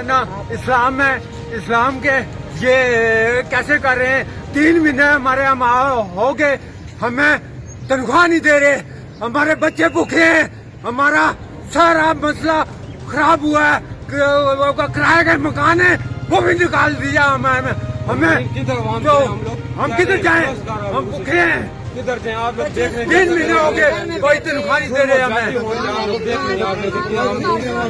ना इस्लाम में, इस्लाम के ये कैसे कर रहे हैं। 3 महीने हमारे हम हो गए, हमें तनख्वाह नहीं दे रहे, हमारे बच्चे भूखे हैं, हमारा सारा मसला खराब हुआ है, किराए का मकान है वो भी निकाल दिया हमें। तो हम किधर जाएं, हम भूखे हैं, किधर जाए आप लोग देख रहे हैं। 3 महीने हो गए, कोई तनख्वाह नहीं दे रहे हमें।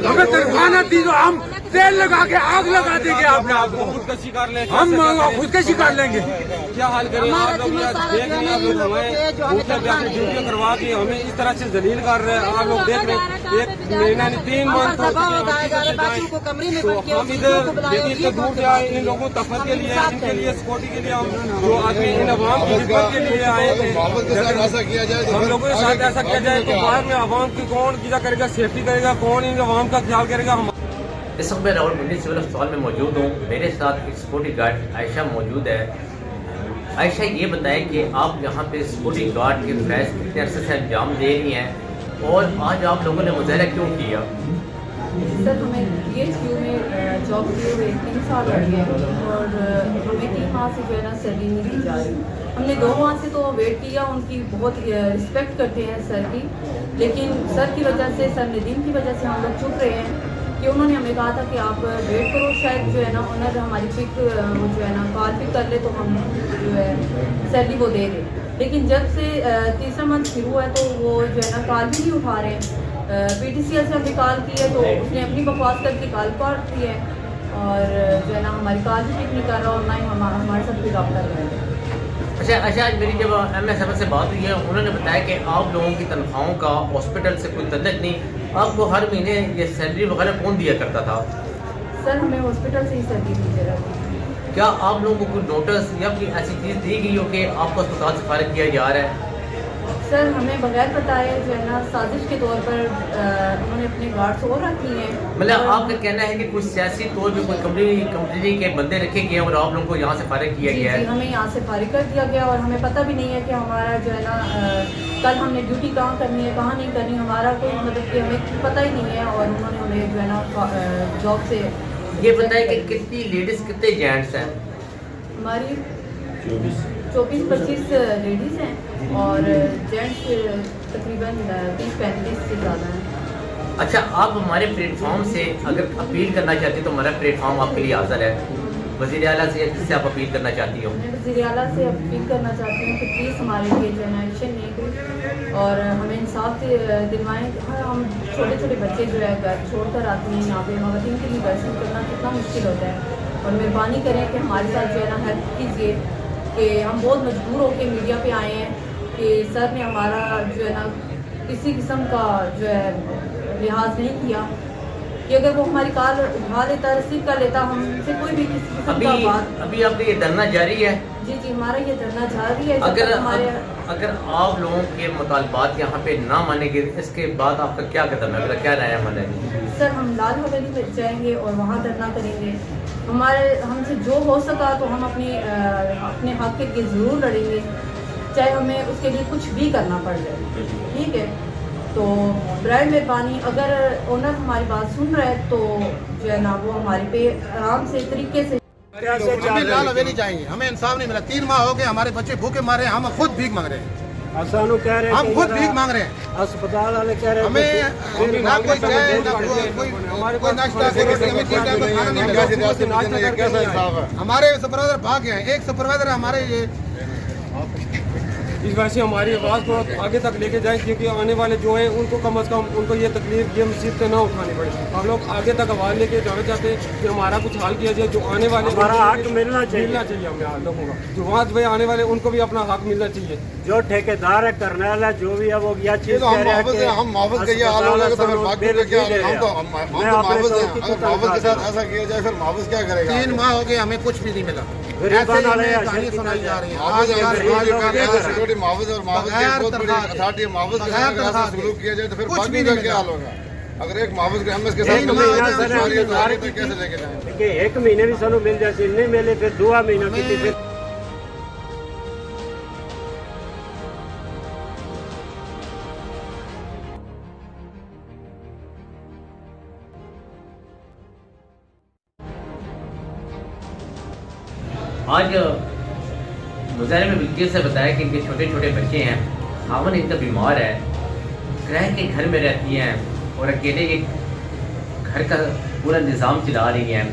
हमें तनख्वाह न दी तो हम तेल लगा के आग लगा देंगे अपने आप को, खुदकशी कर ले, हम खुदकशी कर लेंगे। क्या हाल करें आप लोग, देख रहे हैं आप लोग हमें ड्यूटी करवा के हमें इस तरह से जलील कर रहे हैं। आप लोग देख रहे हैं 1 महीना नहीं 3 मंथ हो चुके, तो हम इधर देखिए दूर जाए इन लोगों तफत के लिए, इनके लिए सिक्योरिटी के लिए हम जो आदमी इन अवाम की खिदमत के लिए आए थे, ऐसा किया जाए हम लोगों के साथ ऐसा किया जाए तो बाद में अवाम की कौन क्या करेगा, सेफ्टी करेगा कौन, इन अवाम का ख्याल करेगा। इस वक्त मैं रावलपिंडी सिविल अस्पताल में मौजूद हूँ। मेरे साथ एक सिक्योरिटी गार्ड आयशा मौजूद है। आयशा, ये बताएं कि आप यहाँ पे सिक्योरिटी गार्ड के फैस कितने अरसे से अंजाम दे रही हैं और आज आप लोगों ने मुजाहरा क्यों किया? सर, हमें DHQ में जॉब किए हुए 3 साल हो गए और हमें 3 माह से जो है ना सैलरी नहीं दी जा रही। हमने 2 माह से तो वेट किया, उनकी बहुत रिस्पेक्ट करते हैं सर की, लेकिन सर की वजह से, सर नदीम की वजह से हम लोग चुप रहे हैं कि उन्होंने हमें कहा था कि आप वेट करो, शायद जो है ना ओनर हमारी पिक वो जो है ना कॉल पिक कर ले तो हम जो है सैलरी वो दे दें। लेकिन जब से तीसरा मंथ शुरू हुआ है तो वो जो है ना कॉल भी नहीं उठा रहे हैं। PTCL से हमने कॉल की है तो उसने अपनी बकवास करके कॉल काट दी है और जो है ना हमारी कॉल भी पिक नहीं कर रहा और ना ही हमारे साथ कोई रब्ता कर रहा है। अच्छा, आज मेरी जब MSF से बात हुई है, उन्होंने बताया कि आप लोगों की तनख्वाहों का हॉस्पिटल से कोई तल्लुक नहीं, आपको हर महीने ये सैलरी वगैरह कौन दिया करता था? सर, हमें हॉस्पिटल से ही सैलरी दी जा रही है। क्या आप लोगों को कोई नोटिस या कोई ऐसी चीज़ दी गई हो कि आपको अस्पताल से फारिग किया जा रहा है? सर, हमें बगैर बताए जो है ना साजिश के तौर पर उन्होंने अपने गार्ड्स और रखी हैं। मतलब आपका कहना है कि कुछ सियासी तौर पे कोई कंपनी के बंदे रखे गए हैं और आप लोगों को यहाँ से फारिग किया गया है? हमें यहाँ से फारिग कर दिया गया और हमें पता भी नहीं है कि हमारा जो है ना कल हमने ड्यूटी कहाँ करनी है, कहाँ नहीं करनी, हमारा कोई मतलब कि हमें पता ही नहीं है और उन्होंने हमें जो है ना जॉब से। ये बताएं कि कितनी लेडीज़ कितने जेंट्स हैं? हमारी 24-25 लेडीज़ हैं और जेंट्स तकरीबन 30-35 से ज़्यादा हैं। अच्छा, आप हमारे प्लेटफॉर्म से अगर अपील करना चाहती हो तो हमारा प्लेटफॉर्म आपके लिए हाजिर है। वज़ीर आला से किससे आप अपील करना चाहती हो? मैं वज़ीर आला से अपील करना चाहती हूँ कि प्लीज़ हमारे लिए जो है ना एक्शन नहीं करें और हमें इंसाफ दिलवाएँ। हाँ, हम छोटे छोटे बच्चे जो है घर छोड़कर आते हैं, यहाँ पे ख़वातीन के लिए दर्शन करना कितना मुश्किल होता है और मेहरबानी करें कि हमारे साथ जो है ना हेल्प कीजिए कि हम बहुत मजबूर होकर मीडिया पे आए हैं कि सर ने हमारा जो है ना किसी किस्म का जो है लिहाज नहीं किया कि अगर वो हमारी कॉल उठा लेता, रिसीव कर लेता, हमसे कोई भी किसी किस्म का बात। अभी आपका ये धरना जारी है? जी, हमारा ये धरना जारी है। अगर आप लोगों के मुतालबात यहाँ पे ना मानेंगे, इसके बाद आपका क्या कदम है, क्या राय अमल है? सर, हम लाल हवेली में जाएंगे और वहाँ धरना करेंगे। हमसे जो हो सका तो हम अपने हक के लिए ज़रूर लड़ेंगे, चाहे हमें उसके लिए कुछ भी करना पड़ जाए। ठीक है, तो बराए मेहरबानी अगर ओनर हमारी बात सुन रहा है तो जो है ना वो हमारे पे आराम से तरीके से। हमें लाल हवेली जाएंगे, हमें इंसाफ नहीं मिला। 3 माह हो गए, हमारे बच्चे भूखे मारे, हम खुद भीख मांग रहे हैं। कह रहे हैं हम खुद भीख मांग रहे हैं। अस्पताल वाले कह रहे हैं हमें ना कोई चाय ना कोई नाश्ता, हमें 3 टाइम का खाना नहीं मिला। हमारे सुपरवाइजर भाग गए हैं। एक सुपरवाइजर हमारे ये इस वजह से हमारी आवाज़ को आगे तक लेके जाएं क्योंकि आने वाले जो हैं उनको कम अज़ कम उनको ये तकलीफ, ये मुसीबतें ना उठानी पड़े। हम लोग आगे तक आवाज़ लेके जाना चाहते हैं कि हमारा कुछ हाल किया जाए, जो आने वाले हमारा हक मिलना चाहिए हमें आप लोगों का, जो वहाँ भाई आने वाले उनको भी अपना हक मिलना चाहिए। जो ठेकेदार है, करनेल है, जो भी है वो यह चीज कह रहे हैं कि हम मुआवज के हाल हो तो फिर बाकी क्या, हम तो मुआवज के साथ ऐसा किया जाए, फिर मुआवज क्या करेगा? 3 माह हो गए, हमें कुछ भी नहीं मिला। कहानी सुनाई जा रही है। मुआवज और मुआवज की बहुत बड़ी अथॉरिटी, मुआवज के साथ ऐसा सलूक किया जाए तो फिर बाकी का क्या हाल होगा? अगर एक मुआवज एमएस के साथ कैसे लेके जाए? 1 महीने भी सानू मिल जाए, नहीं मिले फिर 2 महीनों की आज मुजाहिरे में बिल्किस से बताया कि इनके छोटे छोटे बच्चे हैं, खामन इनका बीमार है, किराए के घर में रहती हैं और अकेले एक घर का पूरा निज़ाम चला रही हैं।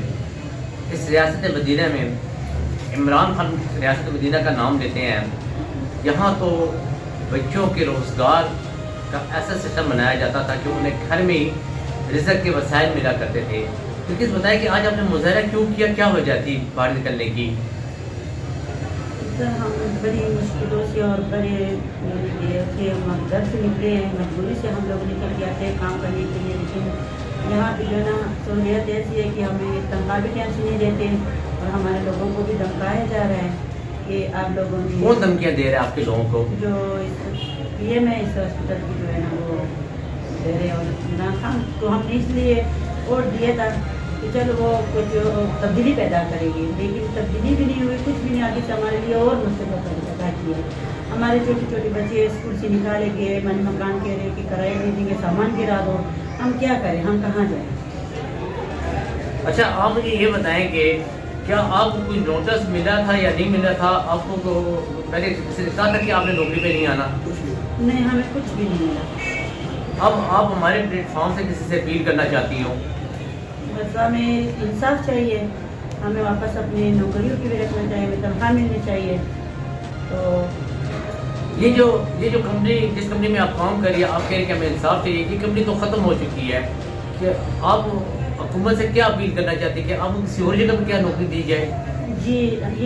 इस रियासत मदीना में इमरान खान रियासत मदीना का नाम लेते हैं। यहाँ तो बच्चों के रोज़गार का ऐसा सिस्टम बनाया जाता था कि उन्हें घर में ही रिज़्क़ के वसाइल मिला करते थे। बिल्किस बताया कि आज आपने मुजाहिरा क्यों किया, क्या वजह थी बाहर निकलने की? सर हम बड़ी मुश्किलों से और बड़े घर से निकले हैं, मजबूरी से हम लोग निकल के आते हैं काम करने के लिए। लेकिन यहाँ पे जो है ना सहूलियत ऐसी है कि हमें तनख्वाह भी टाइम से नहीं देते और हमारे लोगों को भी धमकाया जा रहा है कि आप लोगों ने। कौन धमकियाँ दे रहे हैं आपके लोगों को? जो PM है इस हॉस्पिटल की जो है ना वो दे रहे हैं। और इमरान खान को हमने इसलिए वोट दिया था कि चलो वो कुछ तब्दीली पैदा करेगी, लेकिन तब्दीली भी नहीं हुई, कुछ भी नहीं। आगे से हमारे लिए और मुसीबत पैदा की है। हमारे छोटे छोटे बच्चे स्कूल से निकाले गए, मन मकान कह रहे कि किराए नहीं देंगे, सामान गिरा दो, हम क्या करें, हम कहाँ जाएं? अच्छा, आप मुझे ये बताएं कि क्या आपको कोई नोटिस मिला था या नहीं मिला था? आपको तो पहले किसी ने कहा था कि आपने नौकरी पे नहीं आना? नहीं, हमें कुछ भी नहीं मिला। अब आप हमारे प्लेटफॉर्म से किसी से अपील करना चाहती हो? बस हमें इंसाफ चाहिए, हमें वापस अपनी नौकरियों की भी रखना चाहिए, हमें तनख्वाह मिलनी चाहिए। तो ये जो कंपनी, जिस कंपनी में आप काम कर रही है, आप कह रहे हैं कि हमें इंसाफ चाहिए, ये कंपनी तो ख़त्म हो चुकी है। कि आप हुकूमत से क्या अपील करना चाहती है कि आपको किसी और जगह पर क्या नौकरी दी जाए? जी,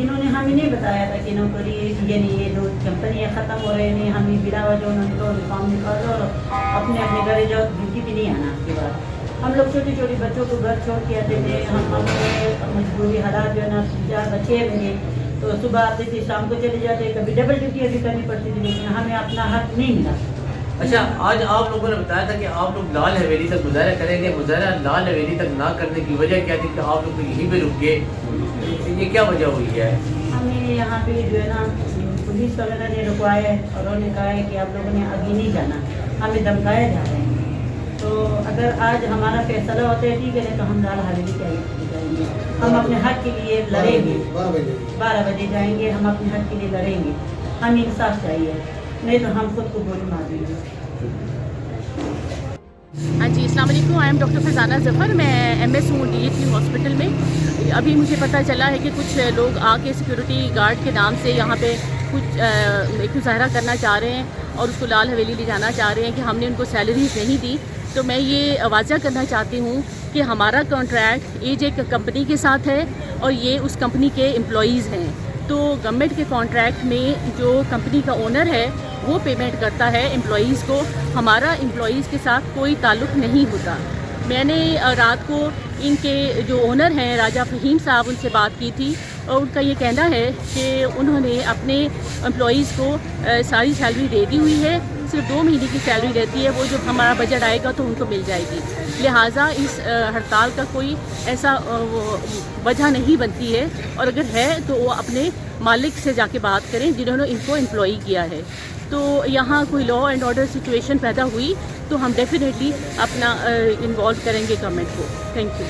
इन्होंने हमें नहीं बताया था कि नौकरी ये नहीं, ये दो कंपनियाँ ख़त्म हो रही नहीं, हमें बिना वजह उन्होंने तो काम निकाल दो और अपने अपने घर जाओ, ड्यूटी भी नहीं आना। आपके बाद हम लोग छोटे छोटे बच्चों को घर छोड़ के आते थे। हम मजबूरी हालात जो है ना, 4 बच्चे मेरे, तो सुबह आते थे शाम को चले जाते, कभी डबल ड्यूटी अभी करनी पड़ती थी, लेकिन हमें अपना हक नहीं मिला। अच्छा, आज आप लोगों ने बताया था कि आप लोग लाल हवेली तक मुजाहरा करेंगे। मुजाहरा लाल हवेली तक ना करने की वजह क्या थी कि आप लोग तो यहीं पे रुक गए? ये क्या वजह हुई है? हमें यहाँ पे जो है ना पुलिस वगैरह ने रुकवाया है और उन्होंने कहा है कि आप लोगों ने आगे नहीं जाना, हमें धमकाया जा रहा है। तो अगर आज हमारा फैसला होता है ठीक है, तो हम लाल हवेली जाएंगे, हम अपने हक के लिए लड़ेंगे। 12 बजे जाएंगे, हम अपने हक के लिए लड़ेंगे। हमें इंसाफ चाहिए, नहीं तो हम खुद को गोली मार देंगे। हाँ जी, अस्सलाम वालेकुम। I am doctor Farzana Zafar. मैं MS हूँ DHU हॉस्पिटल में। अभी मुझे पता चला है कि कुछ लोग आके सिक्योरिटी गार्ड के नाम से यहाँ पे कुछ एक मुजाहरा करना चाह रहे हैं और उसको लाल हवेली ले जाना चाह रहे हैं कि हमने उनको सैलरीज नहीं दी। तो मैं ये वाज़ा करना चाहती हूँ कि हमारा कॉन्ट्रैक्ट एक कंपनी के साथ है और ये उस कंपनी के एम्प्लॉइज़ हैं। तो गवर्नमेंट के कॉन्ट्रैक्ट में जो कंपनी का ओनर है वो पेमेंट करता है एम्प्लॉइज़ को, हमारा एम्प्लॉइज़ के साथ कोई ताल्लुक़ नहीं होता। मैंने रात को इनके जो ओनर हैं राजा फ़हीम साहब, उनसे बात की थी और उनका ये कहना है कि उन्होंने अपने एम्प्लॉइज़ को सारी सैलरी दे दी हुई है, सिर्फ 2 महीने की सैलरी रहती है, वो जब हमारा बजट आएगा तो उनको मिल जाएगी। लिहाजा इस हड़ताल का कोई ऐसा वजह नहीं बनती है और अगर है तो वो अपने मालिक से जाके बात करें जिन्होंने इनको एम्प्लॉई किया है। तो यहाँ कोई लॉ एंड ऑर्डर सिचुएशन पैदा हुई तो हम डेफिनेटली अपना इन्वॉल्व करेंगे गवर्नमेंट को। Thank you.